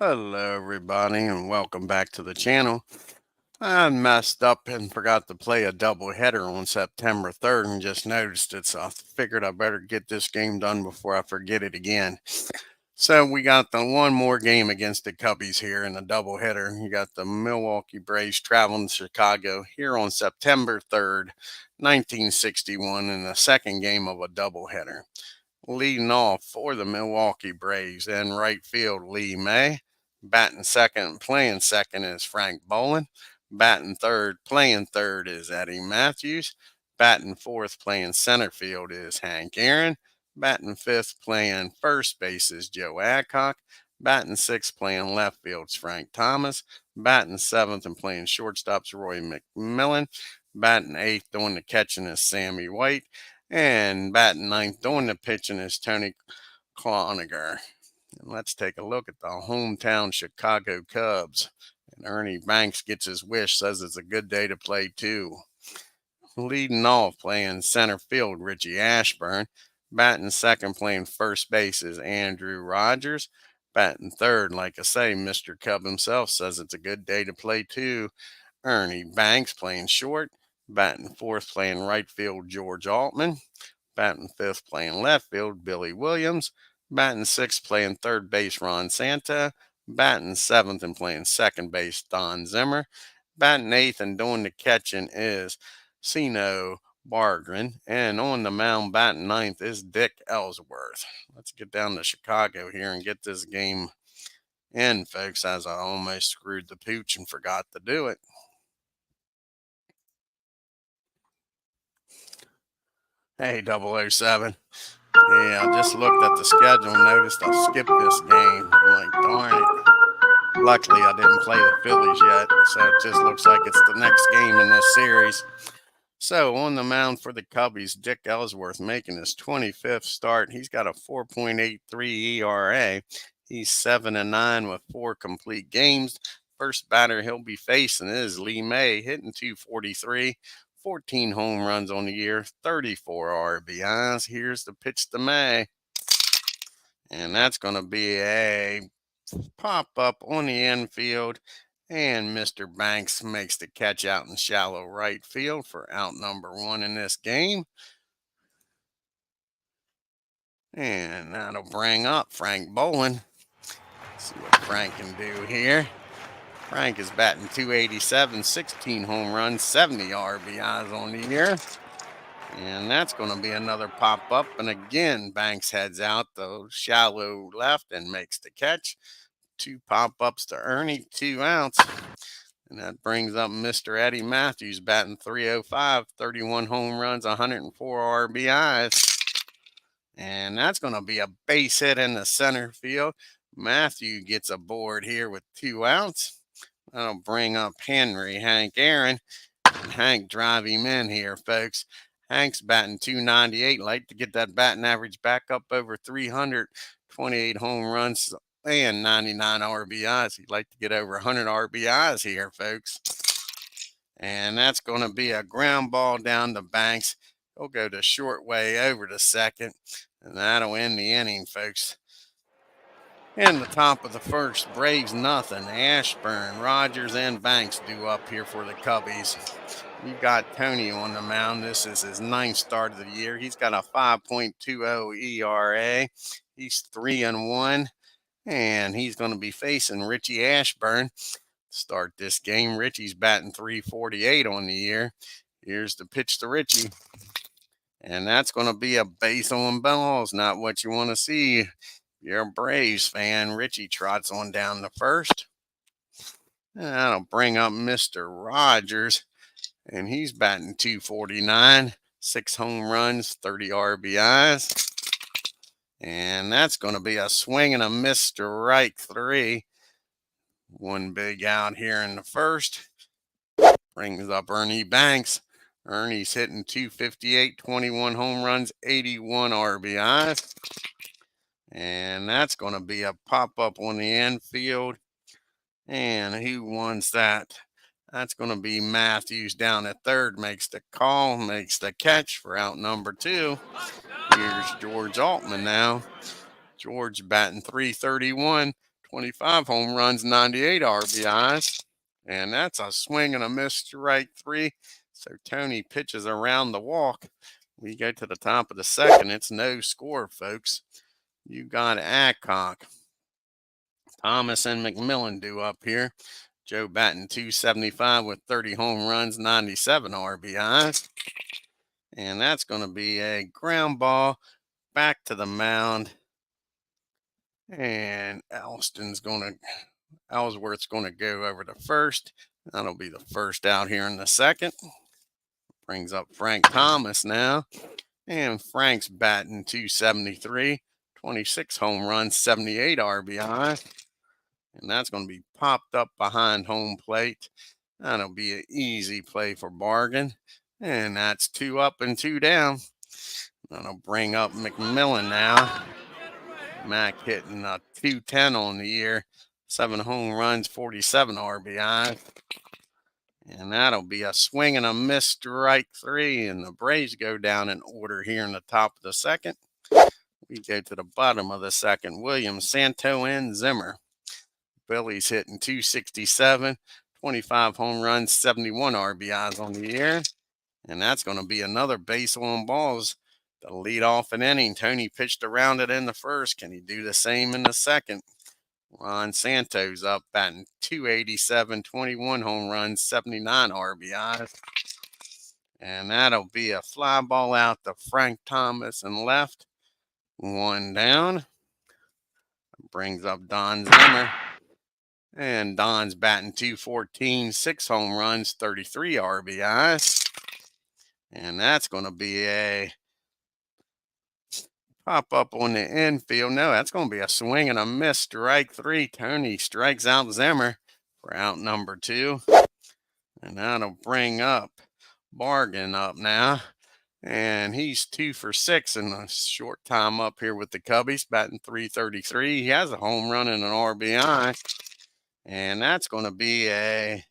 Hello, everybody, and welcome back to the channel. I messed up and forgot to play a doubleheader on September 3rd and just noticed it, so I figured I better get this game done before I forget it again. So we got the one more game against the Cubbies here in a doubleheader. You got the Milwaukee Braves traveling to Chicago here on September 3rd, 1961 in the second game of a doubleheader. Leading off for the Milwaukee Braves in right field, Lee May. Batting second and playing second is Frank Boland. Batting third, playing third is Eddie Matthews. Batting fourth, playing center field is Hank Aaron. Batting fifth, playing first base is Joe Adcock. Batting sixth, playing left field is Frank Thomas. Batting seventh and playing shortstop is Roy McMillan. Batting eighth, doing the catching is Sammy White. And batting ninth, doing the pitching is Tony Cloninger. And let's take a look at the hometown Chicago Cubs. And Ernie Banks gets his wish, says it's a good day to play too. Leading off, playing center field, Richie Ashburn. Batting second, playing first base is Andrew Rogers. Batting third, like I say, Mr. Cub himself says it's a good day to play too. Ernie Banks playing short. Batting fourth, playing right field, George Altman. Batting fifth, playing left field, Billy Williams. Batting sixth, playing third base, Ron Santa. Batting seventh and playing second base, Don Zimmer. Batting eighth and doing the catching is Sino Bargren. And on the mound, batting ninth is Dick Ellsworth. Let's get down to Chicago here and get this game in, folks, as I almost screwed the pooch and forgot to do it. Hey, 007. Yeah, I just looked at the schedule and noticed I skipped this game. I'm like, darn it. Luckily, I didn't play the Phillies yet, so it just looks like it's the next game in this series. So on the mound for the Cubbies, Dick Ellsworth making his 25th start. He's got a 4.83 ERA. He's 7-9 with 4 complete games. First batter he'll be facing is Lee May, hitting 243. 14 home runs on the year, 34 RBIs. Here's the pitch to May. And that's going to be a pop up on the infield. And Mr. Banks makes the catch out in shallow right field for out number 1 in this game. And that'll bring up Frank Boland. See what Frank can do here. Frank is batting 287, 16 home runs, 70 RBIs on the year. And that's going to be another pop-up. And again, Banks heads out the shallow left and makes the catch. 2 pop-ups to Ernie, 2 outs. And that brings up Mr. Eddie Matthews, batting 305, 31 home runs, 104 RBIs. And that's going to be a base hit in the center field. Matthew gets aboard here with 2 outs. That'll bring up Hank Aaron. And Hank drive him in here, folks. Hank's batting 298. Like to get that batting average back up over 300. 28 home runs and 99 RBIs. He'd like to get over 100 RBIs here, folks. And that's going to be a ground ball down the Banks. He'll go the short way over to second. And that'll end the inning, folks. In the top of the first, Braves nothing. Ashburn, Rogers, and Banks due up here for the Cubbies. You've got Tony on the mound. This is his 9th start of the year. He's got a 5.20 ERA. He's 3-1, and he's going to be facing Richie Ashburn to start this game. Richie's batting 348 on the year. Here's the pitch to Richie. And that's going to be a base on balls, not what you want to see. You're a Braves fan. Richie trots on down to first. And that'll bring up Mr. Rogers. And he's batting 249. 6 home runs, 30 RBIs. And that's going to be a swing and a miss strike 3. 1 big out here in the first. Brings up Ernie Banks. Ernie's hitting 258, 21 home runs, 81 RBIs. And that's going to be a pop-up on the infield. And who wants that? That's going to be Matthews down at third. Makes the call, makes the catch for out number 2. Here's George Altman now. George batting 331, 25 home runs, 98 RBIs. And that's a swing and a miss, strike 3. So Tony pitches around the walk. We go to the top of the second. It's no score, folks. You got Adcock. Thomas and McMillan due up here. Joe batting .275 with 30 home runs, 97 RBIs. And that's going to be a ground ball back to the mound. And Ellsworth's going to go over to first. That'll be the first out here in the second. Brings up Frank Thomas now. And Frank's batting .273, 26 home runs, 78 RBI. And that's going to be popped up behind home plate. That'll be an easy play for Bargain. And that's 2 up and 2 down. That'll bring up McMillan now. Mac hitting a .210 on the year. 7 home runs, 47 RBI. And that'll be a swing and a miss, strike 3. And the Braves go down in order here in the top of the second. We go to the bottom of the second. Williams, Santo, and Zimmer. Billy's hitting .267, 25 home runs, 71 RBIs on the year. And that's going to be another base on balls to lead off an inning. Tony pitched around it in the first. Can he do the same in the second? Ron Santos up batting .287, 21 home runs, 79 RBIs. And that'll be a fly ball out to Frank Thomas and left. 1 down. Brings up Don Zimmer. And Don's batting .214, 6 home runs, 33 RBIs. And that's going to be a pop up on the infield. No, that's going to be a swing and a miss, strike 3. Tony strikes out Zimmer for out number 2. And that'll bring up Bargain up now. And he's 2 for 6 in a short time up here with the Cubbies, batting .333. He has a home run and an RBI. And that's going to be a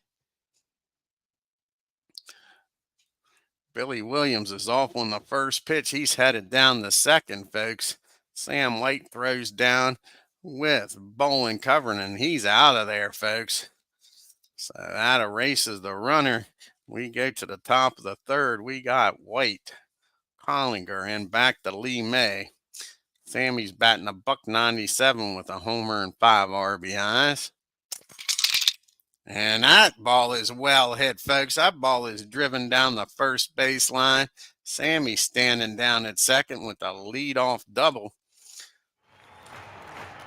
Billy Williams is off on the first pitch. He's headed down the second, folks. Sam White throws down with Bolin covering, and he's out of there, folks. So that erases the runner. We go to the top of the third. We got White, Collinger, and back to Lee May. Sammy's batting a .197 with a homer and 5 RBIs. And that ball is well hit, folks. That ball is driven down the first baseline. Sammy standing down at second with a leadoff double.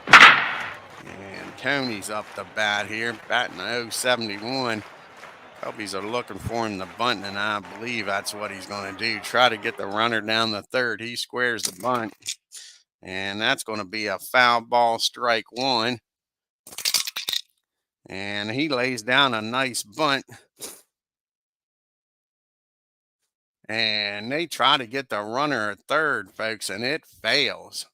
And Tony's up the bat here, batting .071. Cubbies are looking for him to bunt, and I believe that's what he's going to do. Try to get the runner down the third. He squares the bunt. And that's going to be a foul ball, strike 1. And he lays down a nice bunt. And they try to get the runner at third, folks, and it fails.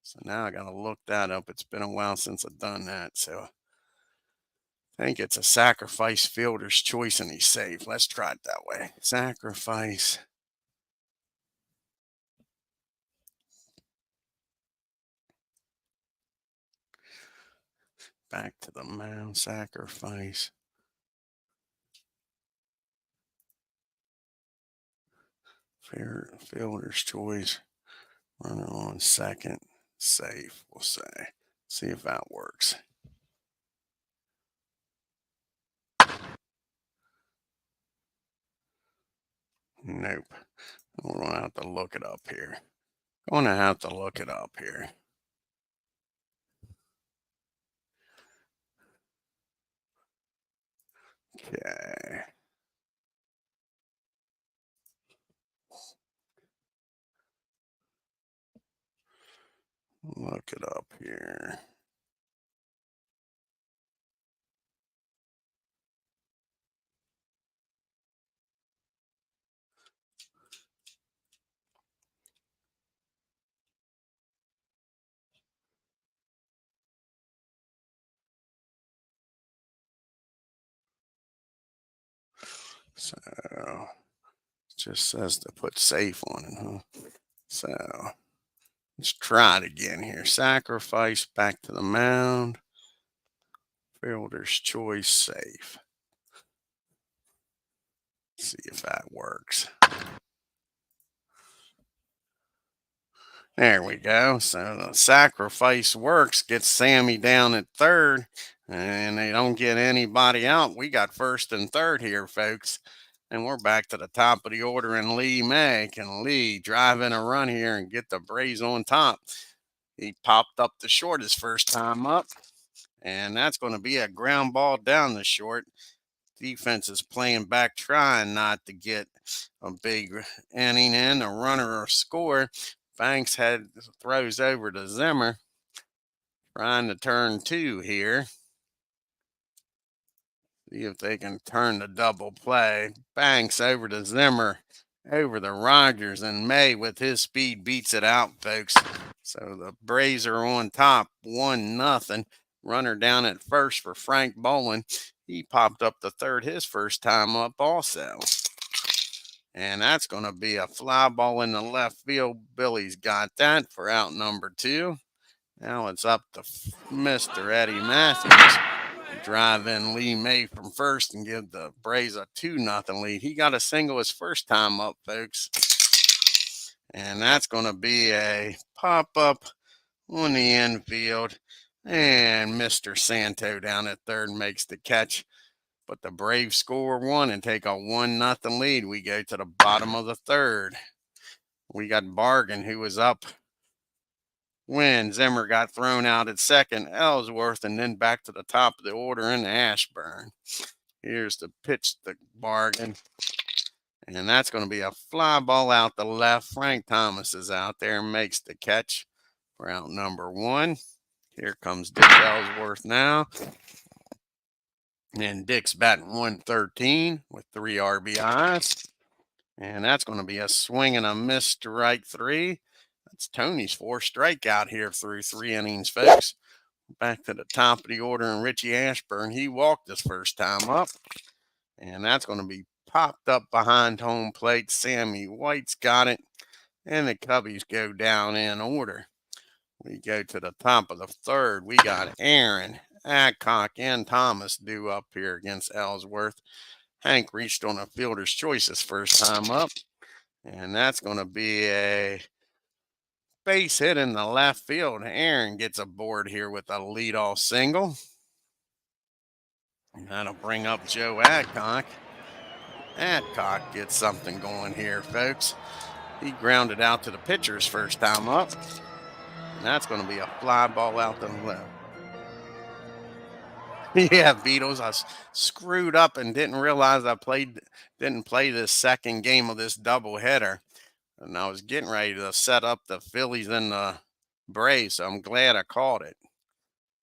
So now I got to look that up. It's been a while since I've done that. So I think it's a sacrifice fielder's choice, and he's safe. Let's try it that way. Sacrifice. Back to the mound, sacrifice. Fielder's choice. Runner on second. Safe, we'll say. See if that works. Nope. We're going to have to look it up here. Okay. Look it up here. So it just says to put safe on it, huh? So let's try it again here. Sacrifice, back to the mound. Fielder's choice safe. See if that works. There we go. So the sacrifice works, gets Sammy down at third, and they don't get anybody out. We got first and third here, folks. And we're back to the top of the order, and Lee May. Can Lee drive in a run here and get the Braves on top? He popped up the short his first time up, and that's going to be a ground ball down the short. Defense is playing back, trying not to get a big inning in, a runner or score. Banks throws over to Zimmer, trying to turn two here. See if they can turn the double play. Banks over to Zimmer, over to Rogers, and May with his speed beats it out, folks. So the Braves are on top, 1-0. Runner down at first for Frank Bolin. He popped up the third his first time up also. And that's going to be a fly ball in the left field. Billy's got that for out number 2. Now it's up to Mr. Eddie Matthews. Drive in Lee May from first and give the Braves a 2-0 lead. He got a single his first time up, folks. And that's going to be a pop-up on the infield. And Mr. Santo down at third makes the catch. But the Braves score 1 and take a 1-0 lead. We go to the bottom of the third. We got Bargain, who was up when Zimmer got thrown out at second, Ellsworth, and then back to the top of the order in Ashburn. Here's the pitch to Bargain. And that's going to be a fly ball out the left. Frank Thomas is out there and makes the catch for out number 1. Here comes Dick Ellsworth now. And Dick's batting 113 with 3 RBIs. And that's going to be a swing and a miss, strike 3. That's Tony's 4th strikeout here through 3 innings, folks. Back to the top of the order, and Richie Ashburn, he walked his first time up. And that's going to be popped up behind home plate. Sammy White's got it. And the Cubbies go down in order. We go to the top of the third. We got Aaron, Adcock, and Thomas due up here against Ellsworth. Hank reached on a fielder's choice his first time up. And that's going to be a base hit in the left field. Aaron gets aboard here with a leadoff single. And that'll bring up Joe Adcock. Adcock gets something going here, folks. He grounded out to the pitcher's first time up. And that's going to be a fly ball out the left. Yeah, Beatles, I screwed up and didn't realize I didn't play this second game of this doubleheader. And I was getting ready to set up the Phillies and the Braves, so I'm glad I caught it.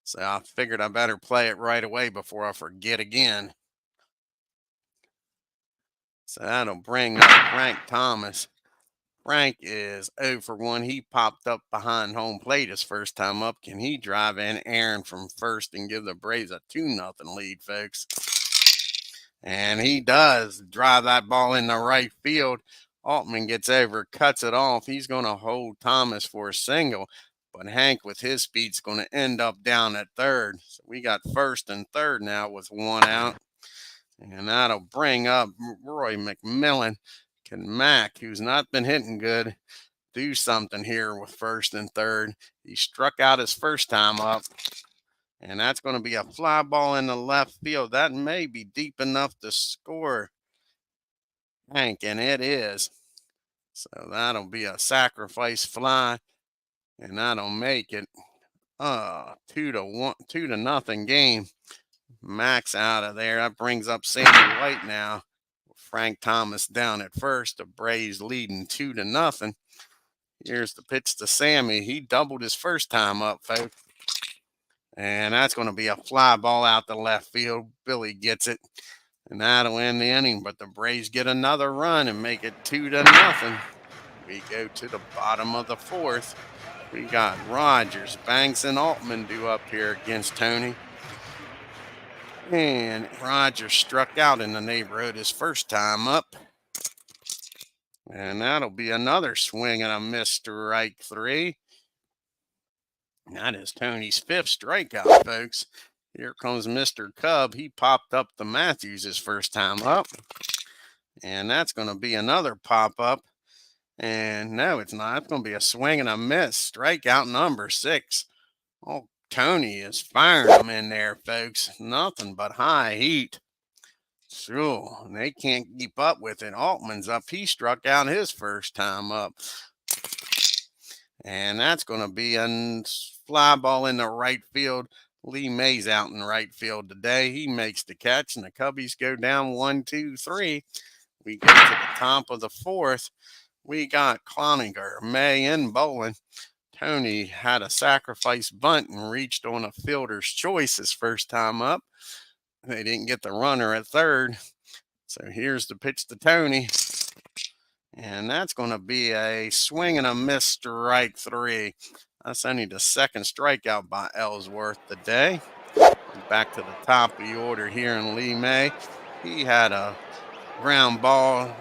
So I figured I better play it right away before I forget again. So that'll bring up Frank Thomas. Frank is 0 for 1. He popped up behind home plate his first time up. Can he drive in Aaron from first and give the Braves a 2-0 lead, folks? And he does drive that ball in the right field. Altman gets over, cuts it off. He's going to hold Thomas for a single. But Hank, with his speed, is going to end up down at third. So we got first and third now with 1 out. And that'll bring up Roy McMillan. Can Mac, who's not been hitting good, do something here with first and third? He struck out his first time up. And that's going to be a fly ball in the left field. That may be deep enough to score Hank, and it is. So that'll be a sacrifice fly. And that'll make it 2-0 game. Max out of there. That brings up Sammy White now. Frank Thomas down at first. The Braves leading 2-0. Here's the pitch to Sammy. He doubled his first time up, folks. And that's going to be a fly ball out the left field. Billy gets it. And that'll end the inning. But the Braves get another run and make it 2-0. We go to the bottom of the 4th. We got Rogers, Banks, and Altman due up here against Tony. And Rogers struck out in the neighborhood his first time up. And that'll be another swing and a miss, strike 3. That is Tony's 5th strikeout, folks. Here comes Mr. Cub. He popped up the Matthews his first time up. And that's going to be another pop-up. And no, it's not. It's going to be a swing and a miss. Strikeout number 6. Oh, Tony is firing them in there, folks. Nothing but high heat. Sure, they can't keep up with it. Altman's up. He struck out his first time up. And that's going to be a fly ball in the right field. Lee May's out in right field today. He makes the catch, and the Cubbies go down 1, 2, 3. We go to the top of the 4th. We got Cloninger, May, and Bolin. Tony had a sacrifice bunt and reached on a fielder's choice his first time up. They didn't get the runner at third. So here's the pitch to Tony. And that's going to be a swing and a miss, strike 3. That's only the second strikeout by Ellsworth today. Back to the top of the order here in Lee May. He had a ground ball,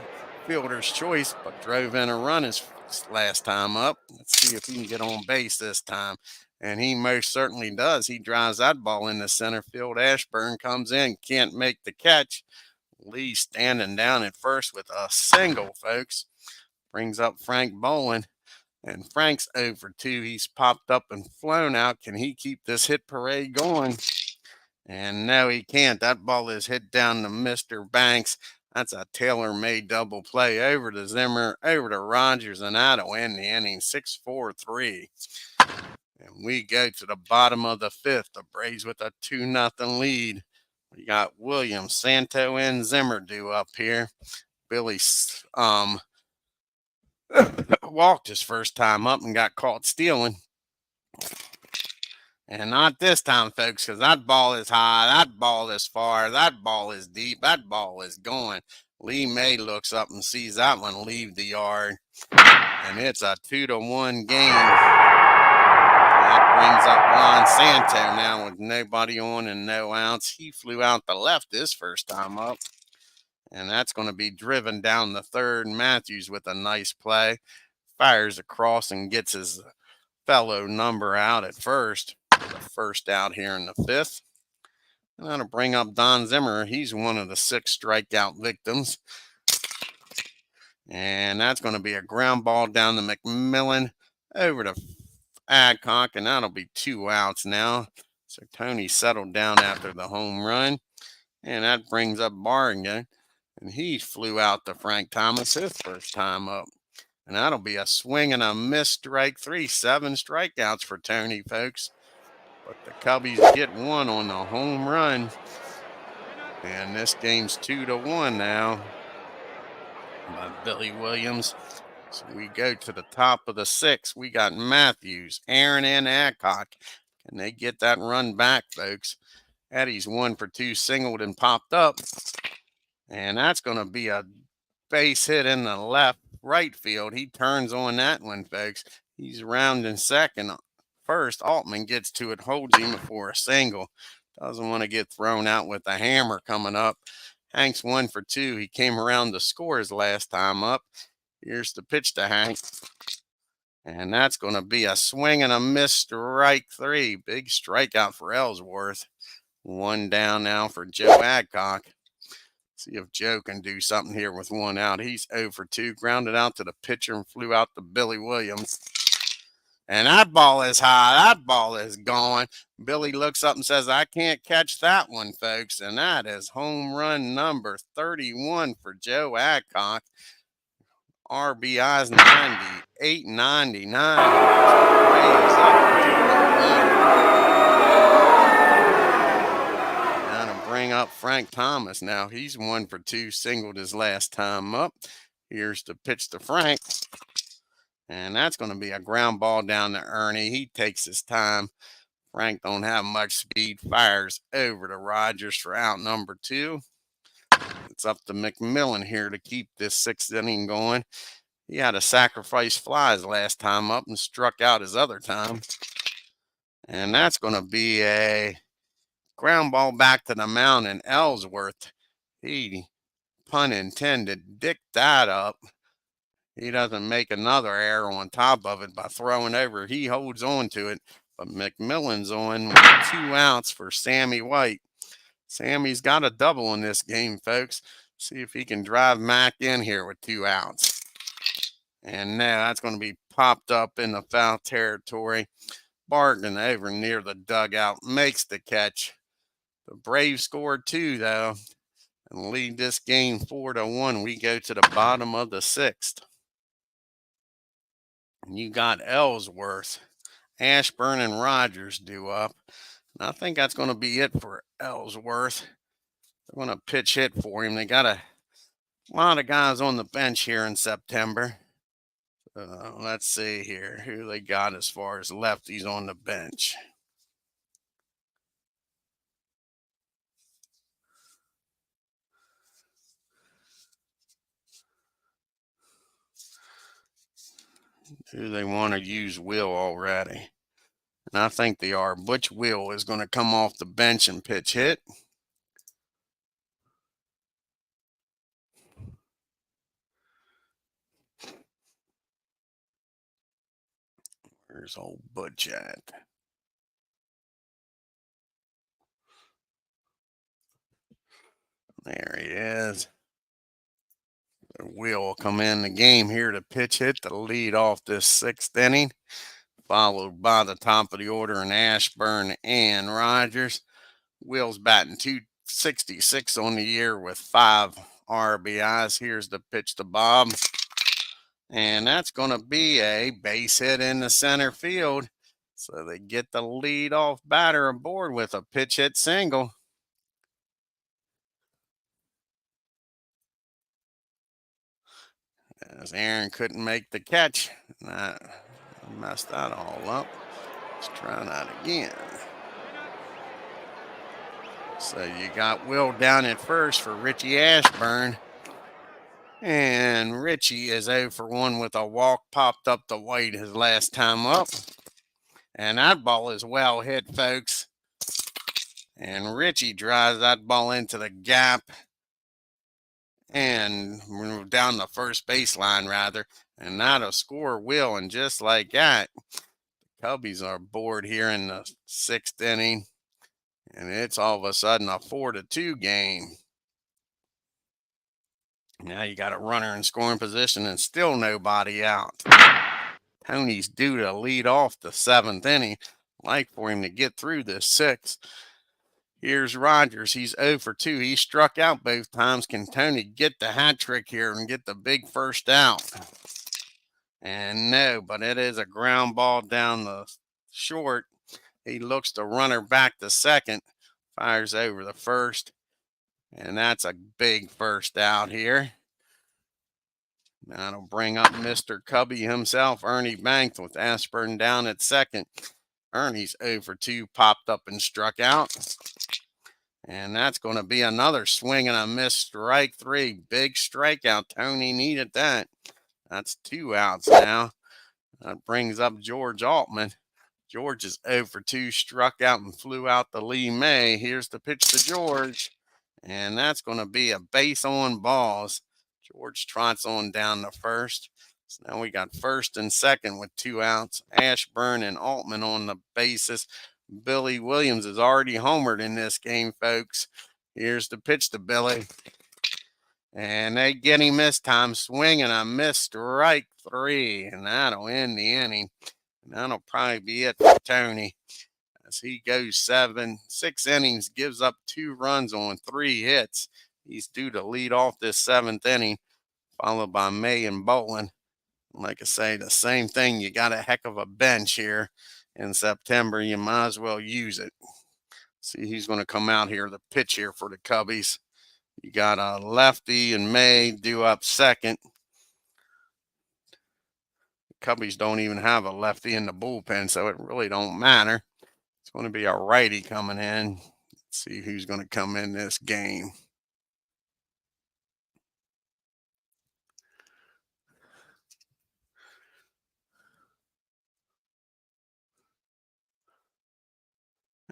fielder's choice, but drove in a run his last time up. Let's see if he can get on base this time. And he most certainly does. He drives that ball into center field. Ashburn comes in, can't make the catch. Lee standing down at first with a single, folks. Brings up Frank Bolin. And Frank's 0 for 2. He's popped up and flown out. Can he keep this hit parade going? And no, he can't. That ball is hit down to Mr. Banks. That's a tailor-made double play over to Zimmer, over to Rogers, and that'll end the inning 6-4-3. And we go to the bottom of the 5th. The Braves with a 2-0 lead. We got Williams, Santo, and Zimmer due up here. Billy walked his first time up and got caught stealing. And not this time, folks, because that ball is high, that ball is far, that ball is deep, that ball is going. Lee May looks up and sees that one leave the yard. And it's a 2-1 game. That brings up Juan Santo now with nobody on and no outs. He flew out the left this first time up. And that's going to be driven down the third. Matthews with a nice play. Fires across and gets his fellow number out at first. The first out here in the 5th. And that'll bring up Don Zimmer. He's one of the 6 strikeout victims. And that's going to be a ground ball down to McMillan over to Adcock. And that'll be 2 outs now. So Tony settled down after the home run. And that brings up Barrigan. And he flew out to Frank Thomas his first time up. And that'll be a swing and a miss, strike 3. 7 strikeouts for Tony, folks. But the Cubbies get 1 on the home run. And this game's 2-1 now by Billy Williams. So we go to the top of the 6th. We got Matthews, Aaron, and Adcock. Can they get that run back, folks? Eddie's 1 for 2 singled and popped up. And that's going to be a base hit in the right field. He turns on that one, folks. He's rounding second. First, Altman gets to it, holds him for a single. Doesn't want to get thrown out with a hammer coming up. Hank's 1 for 2. He came around to score his last time up. Here's the pitch to Hank. And that's going to be a swing and a miss, strike 3. Big strikeout for Ellsworth. 1 down now for Joe Adcock. See if Joe can do something here with 1 out. He's 0 for 2. Grounded out to the pitcher and flew out to Billy Williams. And that ball is high. That ball is gone. Billy looks up and says, I can't catch that one, folks. And that is home run number 31 for Joe Adcock. RBI's 98-99. Now to bring up Frank Thomas. Now he's 1 for 2, singled his last time up. Here's the pitch to Frank. And that's going to be a ground ball down to Ernie. He takes his time. Frank don't have much speed. Fires over to Rogers for out number 2. It's up to McMillan here to keep this 6th inning going. He had a sacrifice fly his last time up and struck out his other time. And that's going to be a ground ball back to the mound, and Ellsworth, he, pun intended, dicked that up. He doesn't make another error on top of it by throwing over. He holds on to it. But McMillan's on with 2 outs for Sammy White. Sammy's got a double in this game, folks. See if he can drive Mac in here with 2 outs. And now that's going to be popped up in the foul territory. Barton over near the dugout makes the catch. The Braves scored 2, though, and lead this game 4-1. We go to the bottom of the 6th. And you got Ellsworth, Ashburn, and Rogers due up. And I think that's going to be it for Ellsworth. They're going to pitch hit for him. They got a lot of guys on the bench here in September. Let's see here who they got as far as lefties on the bench. Do they want to use Will already? And I think they are. Butch Will is going to come off the bench and pitch hit. Where's old Butch at? There he is. Will come in the game here to pitch hit to lead off this 6th inning, followed by the top of the order in Ashburn and Rogers. Will's batting .266 on the year with 5 RBIs. Here's the pitch to Bob. And that's going to be a base hit in the center field. So they get the lead-off batter aboard with a pitch hit single. As Aaron couldn't make the catch. I messed that all up. Let's try that again. So you got Will down at first for Richie Ashburn. And Richie is 0 for 1 with a walk, popped up to White his last time up. And that ball is well hit, folks. And Richie drives that ball into the gap and down the first baseline, rather. And that'll score Will. And just like that, the Cubbies are bored here in the 6th inning. And it's all of a sudden a 4-2 game. Now you got a runner in scoring position and still nobody out. Tony's due to lead off the 7th inning. Like for him to get through this 6th. Here's Rogers. He's 0 for 2. He struck out both times. Can Tony get the hat trick here and get the big first out? And no, but it is a ground ball down the short. He looks the runner back to second. Fires over the first. And that's a big first out here. That'll bring up Mr. Cubby himself, Ernie Banks, with Ashburn down at second. Ernie's 0 for 2, popped up and struck out. And that's going to be another swing and a miss, strike 3. Big strikeout. Tony needed that. That's 2 outs now. That brings up George Altman. George is 0 for 2, struck out and flew out to Lee May. Here's the pitch to George. And that's going to be a base on balls. George trots on down to first. So now we got first and second with 2 outs. Ashburn and Altman on the bases. Billy Williams is already homered in this game, folks. Here's the pitch to Billy. And they get him this time. Swing and a miss, strike 3. And that'll end the inning. And that'll probably be it for Tony. As he goes 6 innings, gives up 2 runs on 3 hits. He's due to lead off this 7th inning, followed by May and Bolin. Like I say, the same thing. You got a heck of a bench here in September. You might as well use it. See, he's going to come out here to pitch here for the Cubbies. You got a lefty and May due up second. The Cubbies don't even have a lefty in the bullpen, so it really don't matter. It's going to be a righty coming in. Let's see who's going to come in this game.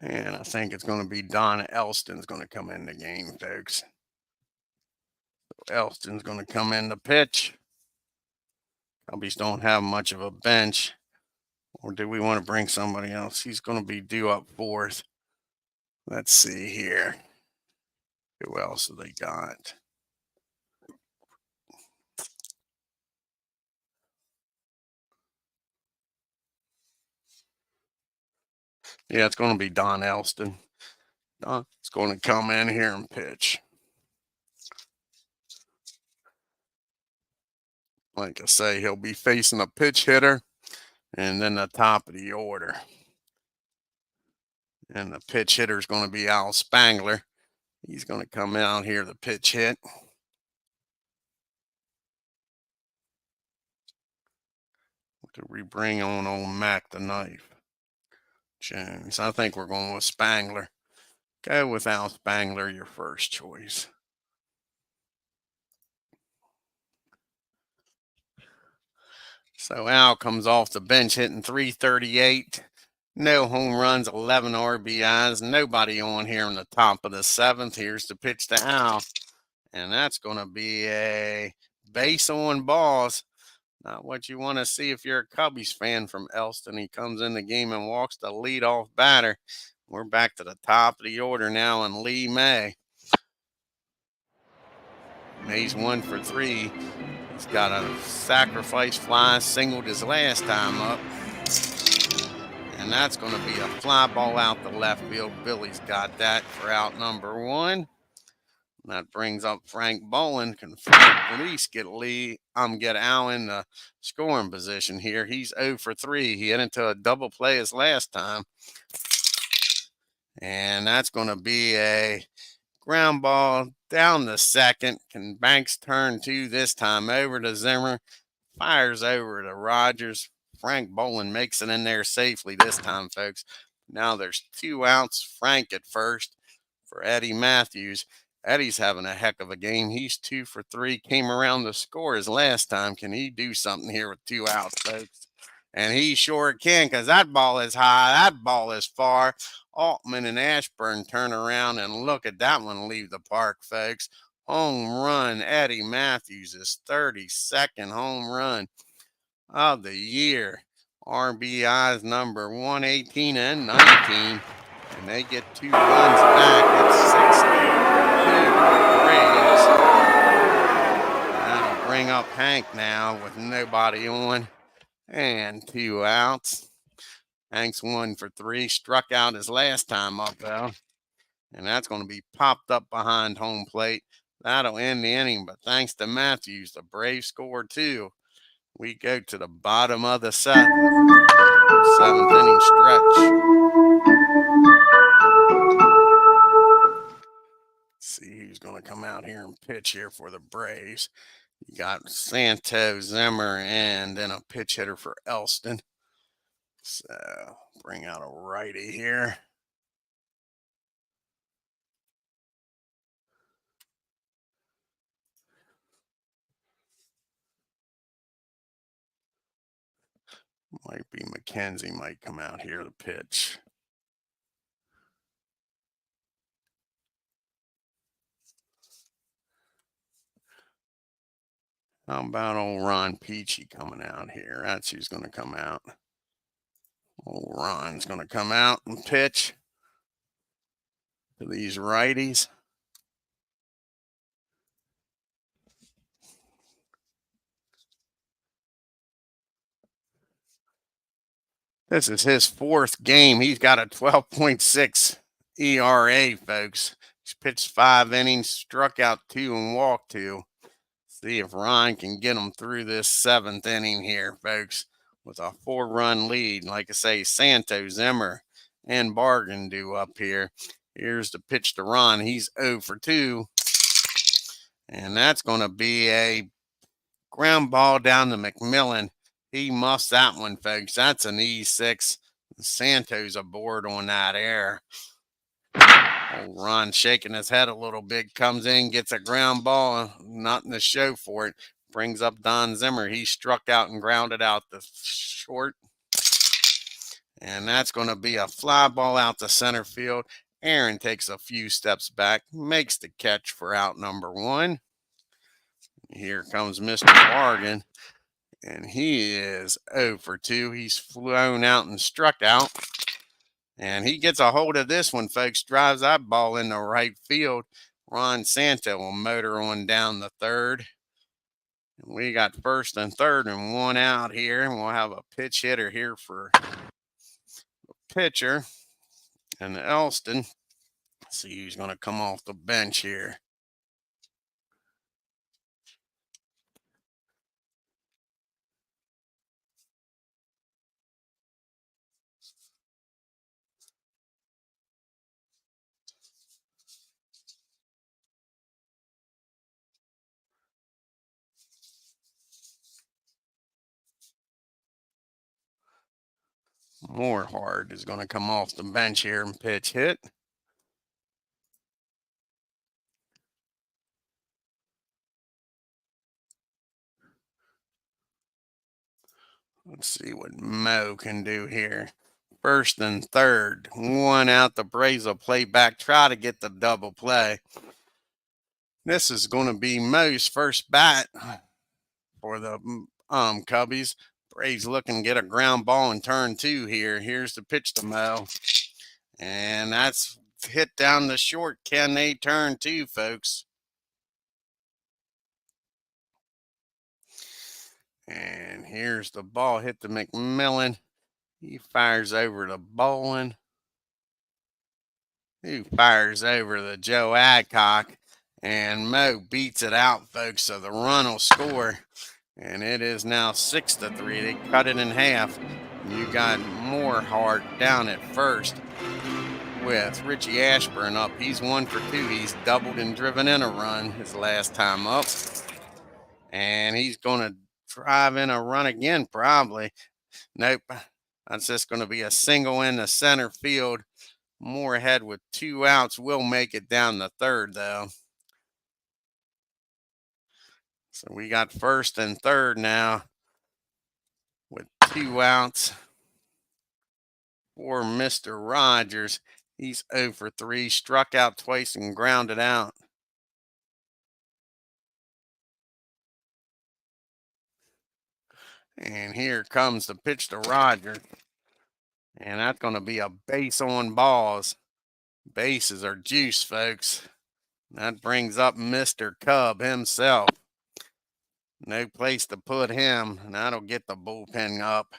And I think it's going to be Don Elston's going to come in the game, folks. Elston's going to come in the pitch. Cubbies don't have much of a bench. Or do we want to bring somebody else? He's going to be due up fourth. Let's see here. Who else have they got? Yeah, it's going to be Don Elston. Don's going to come in here and pitch. Like I say, he'll be facing a pitch hitter and then the top of the order. And the pitch hitter is going to be Al Spangler. He's going to come out here, the pitch hit. Did we bring on old Mac the Knife Jones? I think we're going with Spangler. Go with Al Spangler, your first choice. So Al comes off the bench hitting .338. No home runs, 11 RBIs. Nobody on here in the top of the seventh. Here's the pitch to Al. And that's going to be a base on balls. Not what you want to see if you're a Cubs fan from Elston. He comes in the game and walks the leadoff batter. We're back to the top of the order now, and Lee May. May's 1 for 3. He's got a sacrifice fly, singled his last time up. And that's going to be a fly ball out the left field. Billy's got that for out number 1. That brings up Frank Bolin. Can Frank at least get Al in the scoring position here? He's 0 for 3. He hit into a double play his last time. And that's going to be a ground ball down the second. Can Banks turn 2 this time over to Zimmer? Fires over to Rogers. Frank Bolin makes it in there safely this time, folks. Now there's 2 outs. Frank at first for Eddie Matthews. Eddie's having a heck of a game. He's 2 for 3. Came around to score his last time. Can he do something here with 2 outs, folks? And he sure can, because that ball is high. That ball is far. Altman and Ashburn turn around and look at that one leave the park, folks. Home run. Eddie Matthews' 32nd home run of the year. RBIs number 118 and 19. And they get 2 runs back. It's 6-2 Braves. That'll bring up Hank now with nobody on and 2 outs. Hank's 1 for 3. Struck out his last time up, though. And that's going to be popped up behind home plate. That'll end the inning. But thanks to Matthews, the Braves scored 2. We go to the bottom of the 7th inning stretch. See who's going to come out here and pitch here for the Braves. You got Santo, Zimmer, and then a pitch hitter for Elston. So bring out a righty here. Might be McKenzie might come out here to pitch. How about old Ron Peachy coming out here? That's who's going to come out. Old Ron's going to come out and pitch to these righties. This is his 4th game. He's got a 12.6 ERA, folks. He's pitched 5 innings, struck out 2 and walked 2. See if Ron can get him through this 7th inning here, folks, with a 4-run lead. Like I say, Santo, Zimmer, and Bargain do up here. Here's the pitch to Ron. He's 0 for 2. And that's going to be a ground ball down to McMillan. He muffs that one, folks. That's an E6. Santo's aboard on that air. Old Ron shaking his head a little bit. Comes in, gets a ground ball. Nothing to show for it. Brings up Don Zimmer. He struck out and grounded out the short. And that's going to be a fly ball out to center field. Aaron takes a few steps back. Makes the catch for out number 1. Here comes Mr. Bargain. And he is 0 for 2. He's flown out and struck out. And he gets a hold of this one, folks. Drives that ball into right field. Ron Santo will motor on down the third. And we got first and third and one out here. And we'll have a pitch hitter here for the pitcher. And Elston. Let's see who's going to come off the bench here. Morehard is going to come off the bench here and pitch hit. Let's see what Mo can do here. First and third, one out. The Braves will play back, try to get the double play. This is going to be Mo's first bat for the Cubbies. Braves looking to get a ground ball in turn two here. Here's the pitch to Mo. And that's hit down the short. Can they turn two, folks? And here's the ball hit to McMillan. He fires over to Bolin. Who fires over to Joe Adcock. And Mo beats it out, folks. So the run will score. And it is now 6-3. They cut it in half. You got Morehart down at first with Richie Ashburn up. He's 1 for 2. He's doubled and driven in a run his last time up. And he's going to drive in a run again, probably. Nope. That's just going to be a single in the center field. Moorhead with 2 outs will make it down the third, though. So we got first and third now with 2 outs for Mr. Rogers. He's 0 for 3, struck out twice and grounded out. And here comes the pitch to Rogers. And that's going to be a base on balls. Bases are juice, folks. That brings up Mr. Cub himself. No place to put him. And that'll get the bullpen up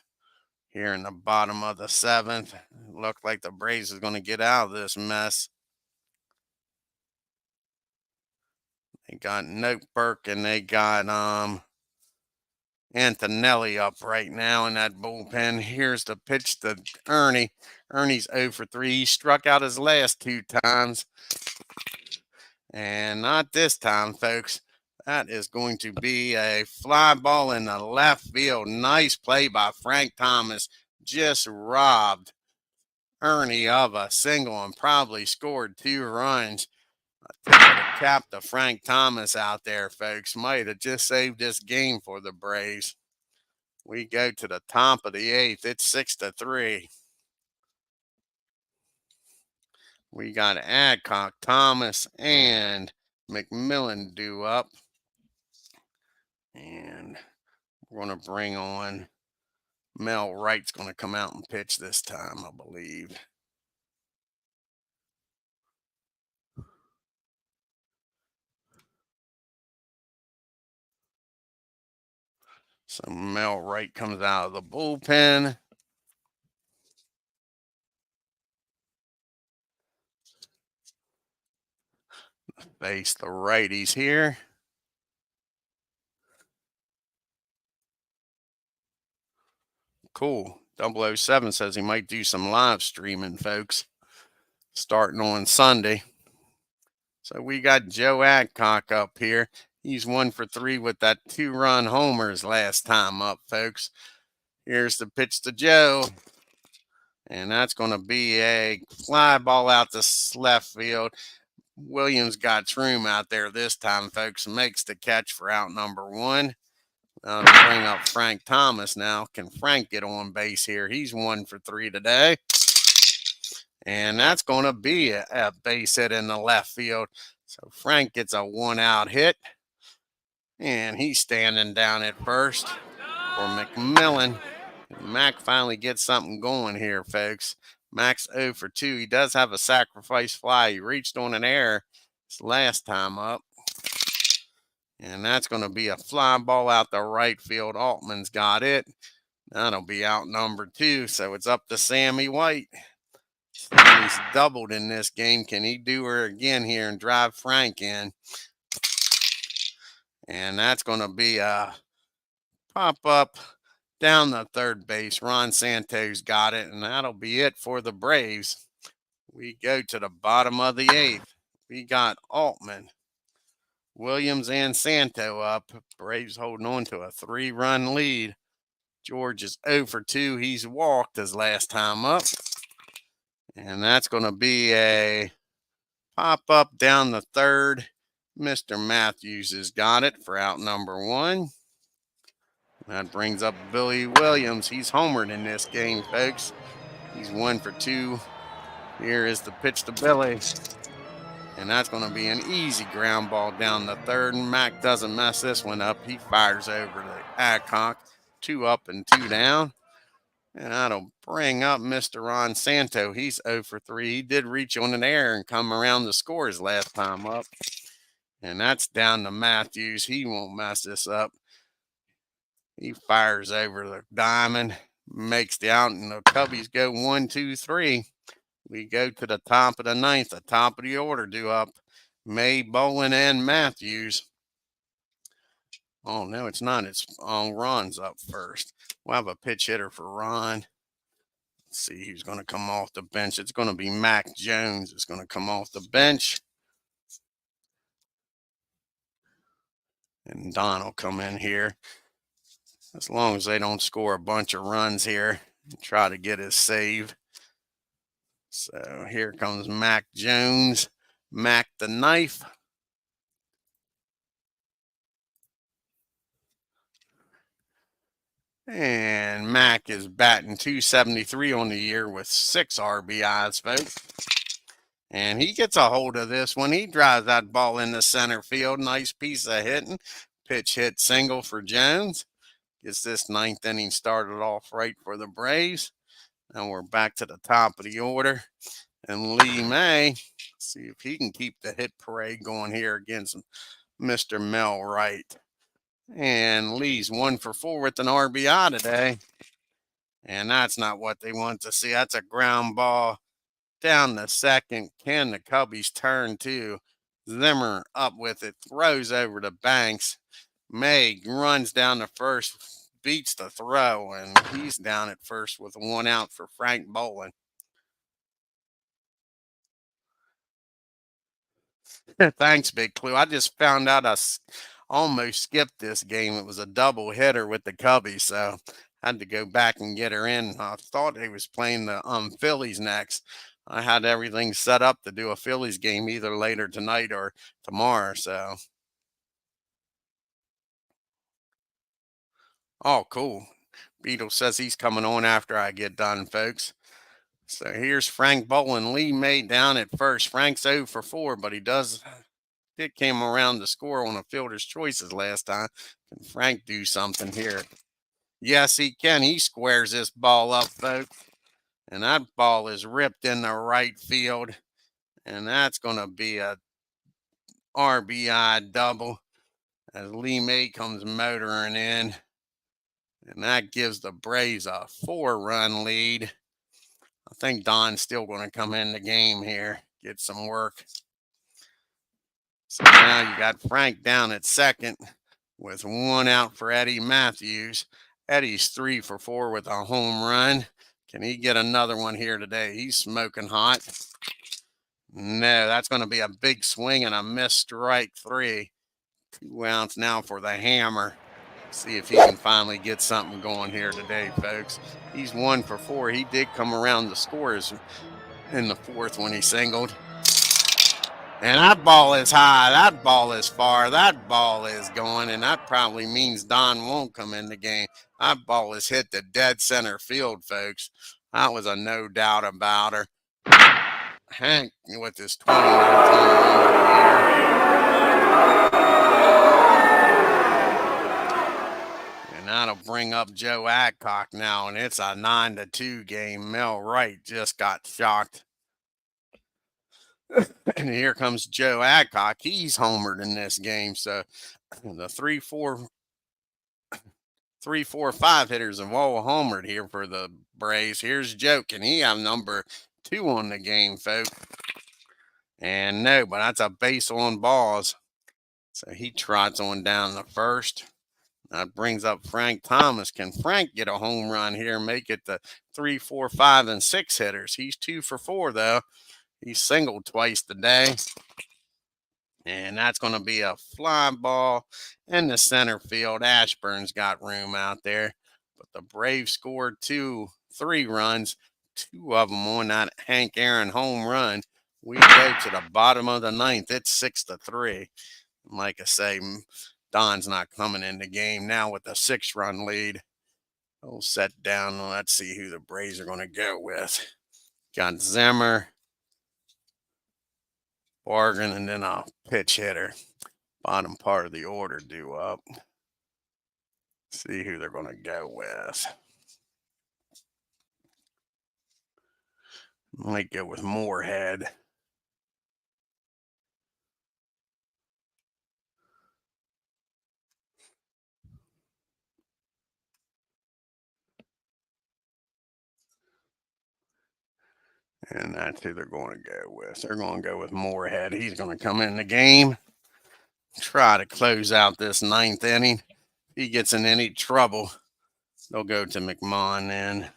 here in the bottom of the 7th. Look like the Braves is going to get out of this mess. They got Noteberg and they got Antonelli up right now in that bullpen. Here's the pitch to Ernie. Ernie's 0 for 3. He struck out his last 2 times. And not this time, folks. That is going to be a fly ball in the left field. Nice play by Frank Thomas. Just robbed Ernie of a single and probably scored 2 runs. Cap to Frank Thomas out there, folks. Might have just saved this game for the Braves. We go to the top of the 8th. It's 6-3. We got Adcock, Thomas, and McMillan due up. And we're going to bring on Mel Wright's going to come out and pitch this time, I believe. So Mel Wright comes out of the bullpen. Face the righties here. Cool. 007 says he might do some live streaming, folks, starting on Sunday. So we got Joe Adcock up here. He's 1 for 3 with that 2-run homers last time up, folks. Here's the pitch to Joe. And that's going to be a fly ball out to left field. Williams got room out there this time, folks. Makes the catch for out number 1. To bring up Frank Thomas now. Can Frank get on base here? He's 1 for 3 today. And that's going to be a base hit in the left field. So Frank gets a 1-out hit. And he's standing down at first. for McMillan. Mac finally gets something going here, folks. Mac's 0 for 2. He does have a sacrifice fly. He reached on an error his last time up. And that's going to be a fly ball out the right field. Altman's got it. That'll be out number 2. So it's up to Sammy White. He's doubled in this game. Can he do her again here and drive Frank in? And that's going to be a pop up down the third base. Ron Santos got it, and that'll be it for the Braves. We go to the bottom of the 8th. We got Altman, Williams, and Santo up. Braves holding on to a 3-run lead. George is 0 for 2. He's walked his last time up. And that's going to be a pop up down the third. Mr. Matthews has got it for out number 1. That brings up Billy Williams. He's homered in this game, folks. He's 1 for 2. Here is the pitch to Billy. And that's going to be an easy ground ball down the third. And Mac doesn't mess this one up. He fires over to Adcock. 2 up and 2 down. And that'll bring up Mr. Ron Santo. He's 0 for 3. He did reach on an error and come around the score his last time up. And that's down to Matthews. He won't mess this up. He fires over the diamond, makes the out, and the Cubbies go 1, 2, 3. We go to the top of the 9th, the top of the order due up. May, Bolin, and Matthews. Oh, no, it's not. It's Ron's up first. We'll have a pitch hitter for Ron. Let's see who's going to come off the bench. It's going to be Mac Jones. It's going to come off the bench. And Don will come in here. As long as they don't score a bunch of runs here, try to get his save. So here comes Mac Jones. Mac the knife. And Mac is batting .273 on the year with 6 RBIs, folks. And he gets a hold of this one. He drives that ball into center field. Nice piece of hitting. Pitch hit single for Jones. Gets this 9th inning started off right for the Braves. Now we're back to the top of the order. And Lee May, see if he can keep the hit parade going here against Mr. Mel Wright. And Lee's 1 for 4 with an RBI today. And that's not what they want to see. That's a ground ball down the second. Can the Cubbies turn to? Zimmer up with it, throws over to Banks. May runs down to first, beats the throw, and he's down at first with 1 out for Frank Bolin. Thanks, Big Clue. I just found out I almost skipped this game. It was a double hitter with the Cubbies, so I had to go back and get her in. I thought they was playing the Phillies next. I had everything set up to do a Phillies game either later tonight or tomorrow, so. Oh, cool. Beetle says he's coming on after I get done, folks. So here's Frank Bolin. Lee May down at first. Frank's 0 for 4, but he came around to score on a fielder's choices last time. Can Frank do something here? Yes, he can. He squares this ball up, folks. And that ball is ripped in the right field. And that's going to be a RBI double as Lee May comes motoring in. And that gives the Braves a 4-run lead. I think Don's still going to come in the game here, get some work. So now you got Frank down at second with 1 out for Eddie Matthews. Eddie's 3 for 4 with a home run. Can he get another one here today? He's smoking hot. No, that's going to be a big swing and a missed strike 3. 2 outs now for the hammer. See if he can finally get something going here today, folks. He's 1 for 4. He did come around the scores in the 4th when he singled. And that ball is high. That ball is far. That ball is going. And that probably means Don won't come in the game. That ball is hit the dead center field, folks. That was a no doubt about her. Hank with his 29th home run of the year. And that'll bring up up Joe Adcock now, and it's a 9-2 game. Mel Wright just got shocked. And here comes Joe Adcock. He's homered in this game. So the 3, 4, 5 hitters have all homered here for the Braves. Here's Joe. Can he have number 2 on the game, folks? And no, but that's a base on balls. So he trots on down the first. That brings up Frank Thomas. Can Frank get a home run here, make it the 3, 4, 5, and 6 hitters? He's 2 for 4, though. He's singled twice today. And that's going to be a fly ball in the center field. Ashburn's got room out there. But the Braves scored 3 runs, 2 of them on that Hank Aaron home run. We go to the bottom of the 9th. It's 6-3. Like I say, Don's not coming in the game now with a 6-run lead. We'll set down. Let's see who the Braves are going to go with. Got Zimmer, Bargain, and then a pitch hitter. Bottom part of the order due up. See who they're going to go with. Might go with Moorhead. And that's who they're going to go with. They're going to go with Moorhead. He's going to come in the game, try to close out this 9th inning. If he gets in any trouble, they'll go to McMahon then.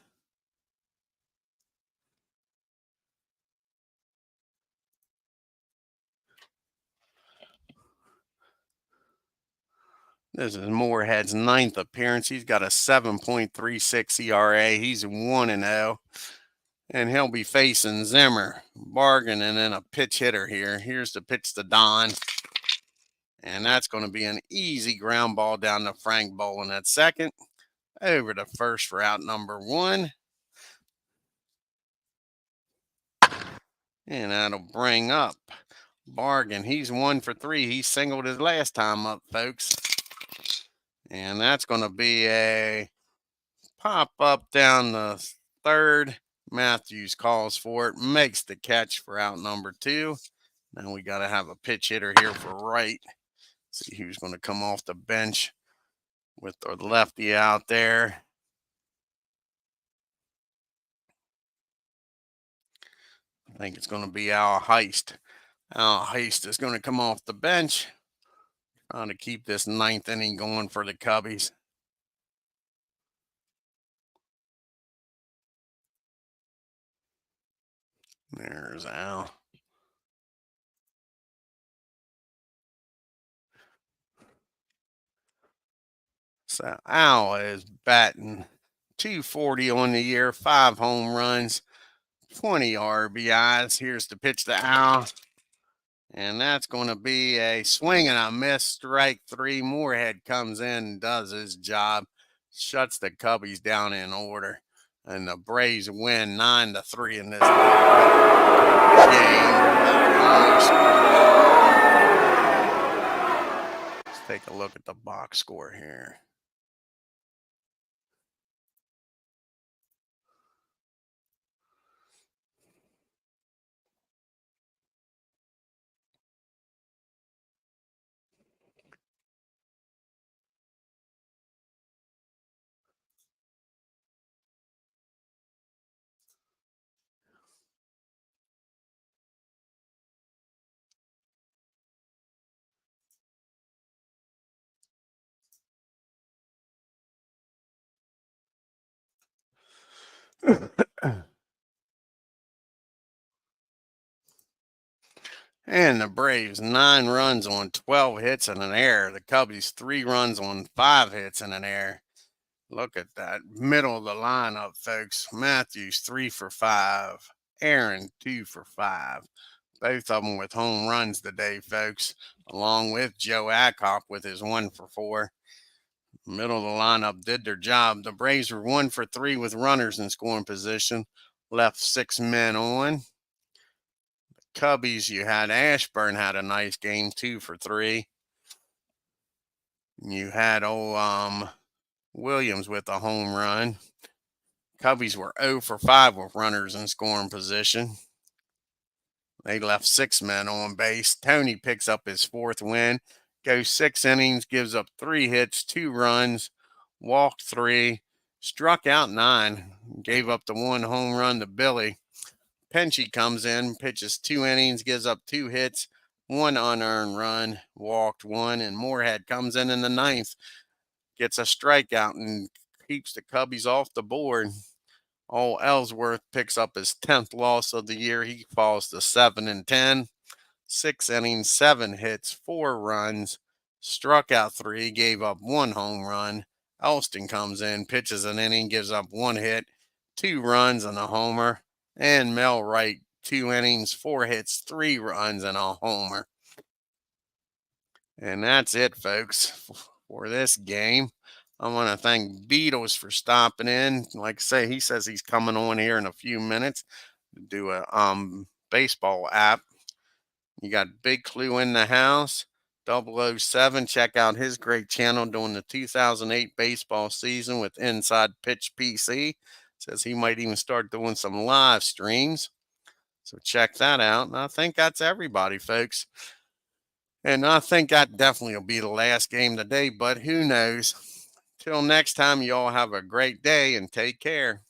This is Moorhead's 9th appearance. He's got a 7.36 ERA. He's 1-0. And he'll be facing Zimmer, Bargain, and then a pitch hitter here. Here's the pitch to Don. And that's going to be an easy ground ball down to Frank Bolin at second. Over to first for out number 1. And that'll bring up Bargain. He's 1 for 3. He singled his last time up, folks. And that's going to be a pop up down the 3rd. Matthews calls for it, makes the catch for out number 2. Now we got to have a pitch hitter here for Wright. See who's going to come off the bench with the lefty out there. I think it's going to be Al Heist. Al Heist is going to come off the bench, trying to keep this 9th inning going for the Cubbies. There's Al. So Al is batting .240 on the year, 5 home runs, 20 RBIs. Here's the pitch to Al. And that's going to be a swing and a miss, strike 3. Moorhead comes in and does his job, shuts the Cubbies down in order. And the Braves win 9-3 in this game. Let's take a look at the box score here. And the Braves 9 runs on 12 hits and an error. The Cubbies 3 runs on 5 hits and an error. Look at that middle of the lineup, folks. Matthews 3 for 5. Aaron 2 for 5. Both of them with home runs today, folks, along with Joe Adcock with his 1 for 4. Middle of the lineup did their job. The Braves were 1 for 3 with runners in scoring position. Left 6 men on. The Cubbies, you had Ashburn had a nice game, 2 for 3. You had Williams with a home run. Cubbies were 0 for 5 with runners in scoring position. They left 6 men on base. Tony picks up his 4th win, goes 6 innings, gives up 3 hits, 2 runs, walked 3, struck out 9, gave up the 1 home run to Billy. Penchy comes in, pitches 2 innings, gives up 2 hits, 1 unearned run, walked 1, and Moorhead comes in the 9th, gets a strikeout and keeps the Cubbies off the board. Old Ellsworth picks up his 10th loss of the year. He falls to 7-10. 6 innings, 7 hits, 4 runs, struck out 3, gave up 1 home run. Elston comes in, pitches an inning, gives up 1 hit, 2 runs, and a homer. And Mel Wright, 2 innings, 4 hits, 3 runs, and a homer. And that's it, folks, for this game. I want to thank Beatles for stopping in. Like I say, he says he's coming on here in a few minutes to do a baseball app. You got Big Clue in the house, 007. Check out his great channel during the 2008 baseball season with Inside Pitch PC. Says he might even start doing some live streams. So check that out. And I think that's everybody, folks. And I think that definitely will be the last game today, but who knows? Till next time, you all have a great day and take care.